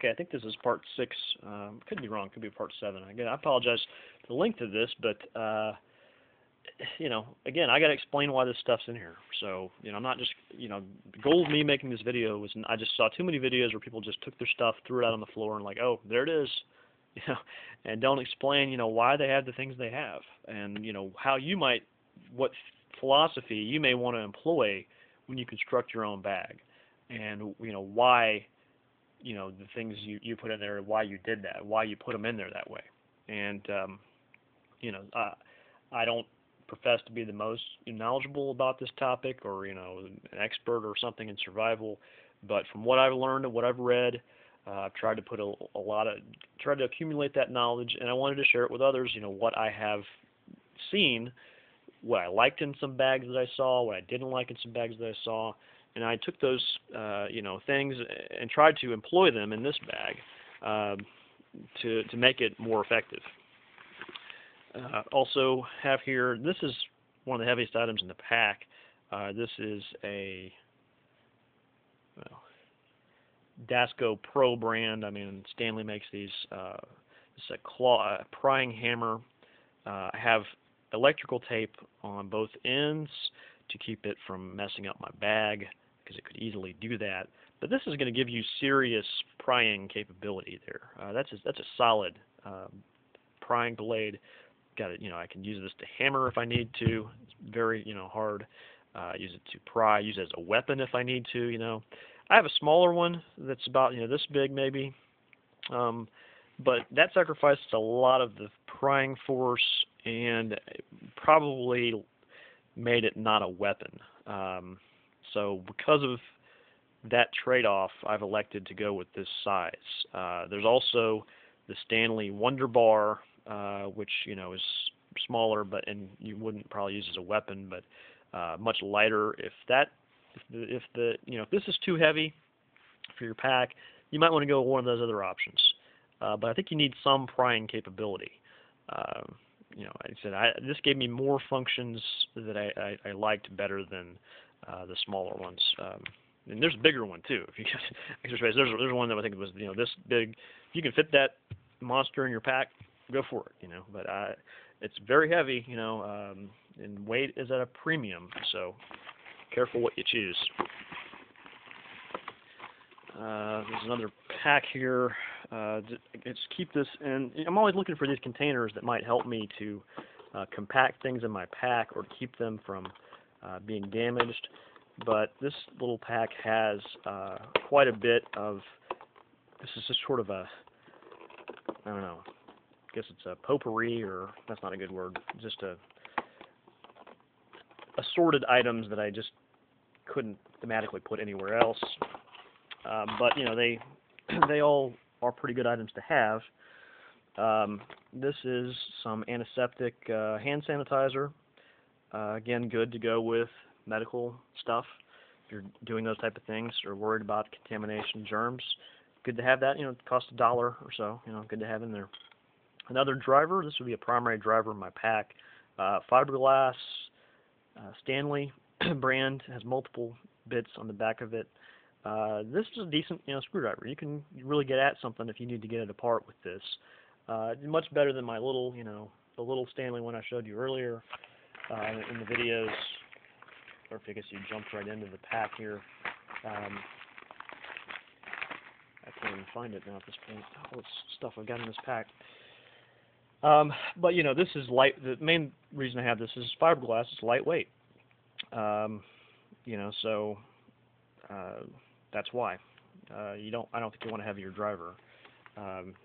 Okay, I think this is part 6. Could be wrong. Could be part 7. Again, I apologize for the length of this, but again, I got to explain why this stuff's in here. So, I'm not just, the goal of me making this video was I just saw too many videos where people just took their stuff, threw it out on the floor, and like, oh, there it is, and don't explain, why they have the things they have, and how you might, what philosophy you may want to employ when you construct your own bag, and why. The things you put in there, why you did that, why you put them in there that way. And, I don't profess to be the most knowledgeable about this topic or, an expert or something in survival, but from what I've learned and what I've read, I've tried to put tried to accumulate that knowledge, and I wanted to share it with others, what I have seen, what I liked in some bags that I saw, what I didn't like in some bags that I saw. And I took those, things and tried to employ them in this bag to make it more effective. Also have here, this is one of the heaviest items in the pack. This is a Dasco Pro brand. I mean, Stanley makes these. It's a prying hammer. I have electrical tape on both ends to keep it from messing up my bag, because it could easily do that. But this is going to give you serious prying capability there. That's a solid prying blade. Got it. I can use this to hammer if I need to. It's very hard. Use it to pry. Use it as a weapon if I need to. I have a smaller one that's about this big maybe, but that sacrifices a lot of the prying force and probably made it not a weapon. So because of that trade-off, I've elected to go with this size. There's also the Stanley Wonder Bar, which is smaller, and you wouldn't probably use as a weapon, but much lighter. If this is too heavy for your pack, you might want to go with one of those other options. But I think you need some prying capability. Like I said, this gave me more functions that I liked better than the smaller ones. And there's a bigger one too. If you get extra space, there's one that I think was this big. If you can fit that monster in your pack, go for it. But it's very heavy. And weight is at a premium. So careful what you choose. There's another pack here. Just keep this in. I'm always looking for these containers that might help me to compact things in my pack or keep them from being damaged. But this little pack has quite a bit of. This is just sort of I don't know. I guess it's a potpourri, or that's not a good word. Just assorted items that I just couldn't thematically put anywhere else. But they all are pretty good items to have. This is some antiseptic hand sanitizer. Again, good to go with medical stuff. If you're doing those type of things or worried about contamination, germs, good to have that. It costs $1 or so. Good to have in there. Another driver. This would be a primary driver in my pack. Fiberglass, Stanley brand, has multiple bits on the back of it. This is a decent, screwdriver. You can really get at something if you need to get it apart with this. Much better than my little, the little Stanley one I showed you earlier in the videos. Or I guess you jumped right into the pack here. I can't even find it now at this point. All this stuff I've got in this pack. But this is light. The main reason I have this is fiberglass. It's lightweight. So that's why. I don't think you want a heavier driver.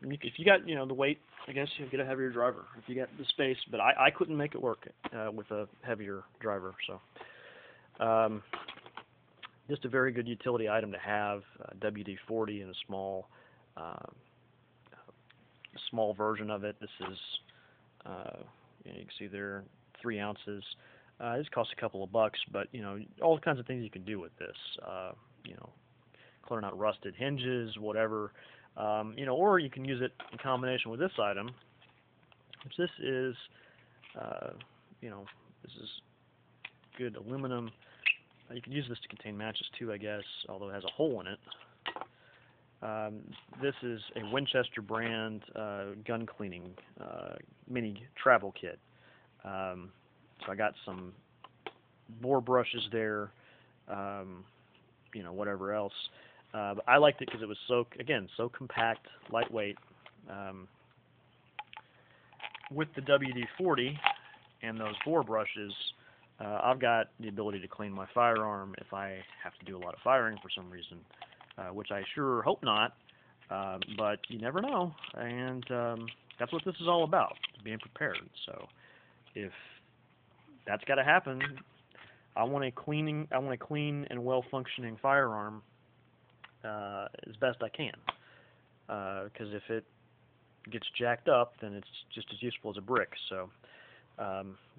If you got, the weight, I guess you get a heavier driver if you got the space. But I couldn't make it work with a heavier driver. So just a very good utility item to have. WD-40 in a small version of it. This is, you can see there, 3 ounces. This costs a couple of bucks, but all kinds of things you can do with this. Clearing out rusted hinges, whatever. Or you can use it in combination with this item. This is, this is good aluminum. You can use this to contain matches too, I guess, although it has a hole in it. This is a Winchester brand gun cleaning mini travel kit. So I got some bore brushes there, whatever else. But I liked it because it was so compact, lightweight. With the WD-40 and those bore brushes, I've got the ability to clean my firearm if I have to do a lot of firing for some reason, which I sure hope not, but you never know, and that's what this is all about, being prepared. So if that's got to happen, I want a clean and well-functioning firearm as best I can, because if it gets jacked up, then it's just as useful as a brick. So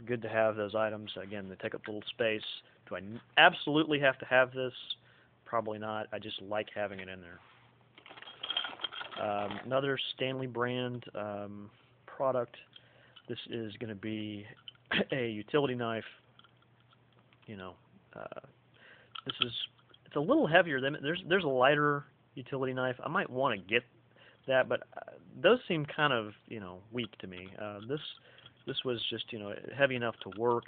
good to have those items. Again, they take up a little space. Do I absolutely have to have this? Probably not. I just like having it in there. Another Stanley brand product. This is going to be a utility knife. It's a little heavier than there's a lighter utility knife. I might want to get that, but those seem kind of weak to me. This was just heavy enough to work.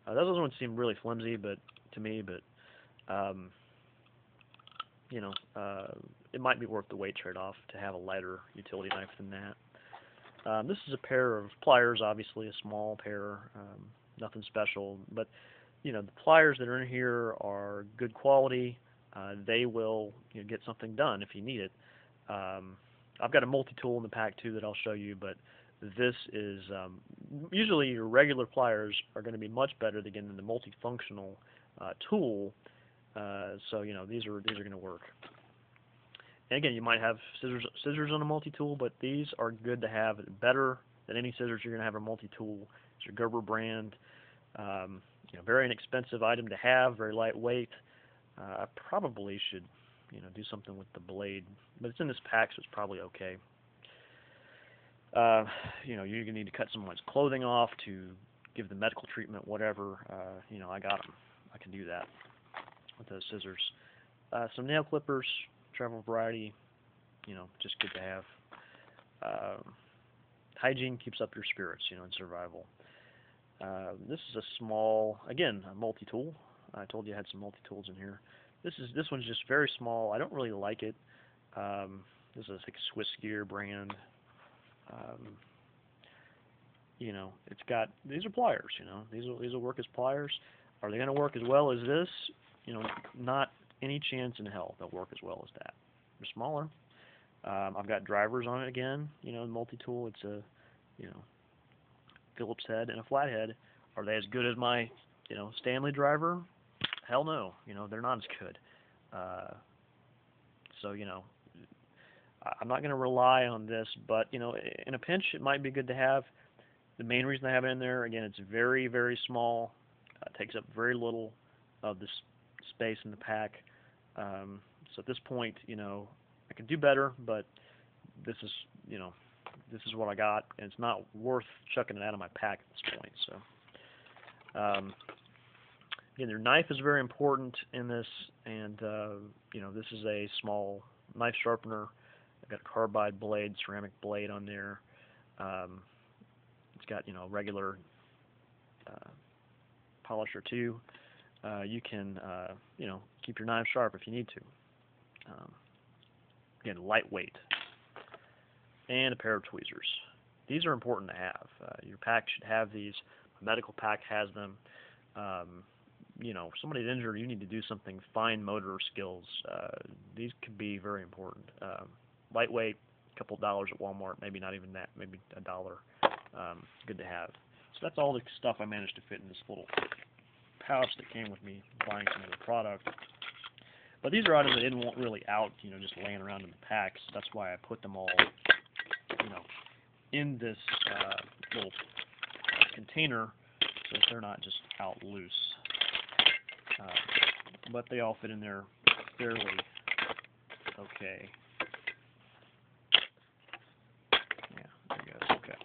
Those other ones seem really flimsy, but to me, it might be worth the weight trade-off to have a lighter utility knife than that. This is a pair of pliers, obviously a small pair, nothing special, but the pliers that are in here are good quality. They will get something done if you need it. I've got a multi-tool in the pack too that I'll show you, but this is usually your regular pliers are going to be much better than the multifunctional tool. So these are going to work. And again, you might have scissors on a multi-tool, but these are good to have, better than any scissors you're going to have a multi-tool. It's your Gerber brand. Very inexpensive item to have, very lightweight. I probably should do something with the blade, but it's in this pack, so it's probably okay. You're going to need to cut someone's clothing off to give the medical treatment, whatever. I got them. I can do that with those scissors. Some nail clippers, travel variety, just good to have. Hygiene keeps up your spirits, in survival. This is a small, again, a multi-tool. I told you I had some multi-tools in here. This one's just very small. I don't really like it. This is like a Swiss Gear brand. It's got, these are pliers. These will work as pliers. Are they going to work as well as this? Not any chance in hell they'll work as well as that. They're smaller. I've got drivers on it again. Multi-tool. It's a Phillips head and a flathead. Are they as good as my Stanley driver? Hell no. They're not as good. So I'm not going to rely on this, but in a pinch it might be good to have. The main reason I have it in there, again, it's very, very small. It takes up very little of the space in the pack. So at this point, I could do better, but this is what I got, and it's not worth chucking it out of my pack at this point. So again, their knife is very important in this, and this is a small knife sharpener. I've got a carbide blade, ceramic blade on there. It's got regular polisher too. You can keep your knife sharp if you need to. Again, lightweight. And a pair of tweezers. These are important to have. Your pack should have these. My medical pack has them. Somebody's injured, you need to do something fine motor skills. These could be very important. Lightweight, a couple dollars at Walmart, maybe not even that, maybe $1. Good to have. So that's all the stuff I managed to fit in this little pouch that came with me buying some of the product. But these are items I didn't want really out, just laying around in the packs. That's why I put them all, in this little container so that they're not just out loose. But they all fit in there fairly okay. Yeah, there you go. Okay.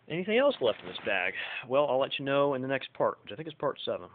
Anything else left in this bag? Well, I'll let you know in the next part, which I think is part 7.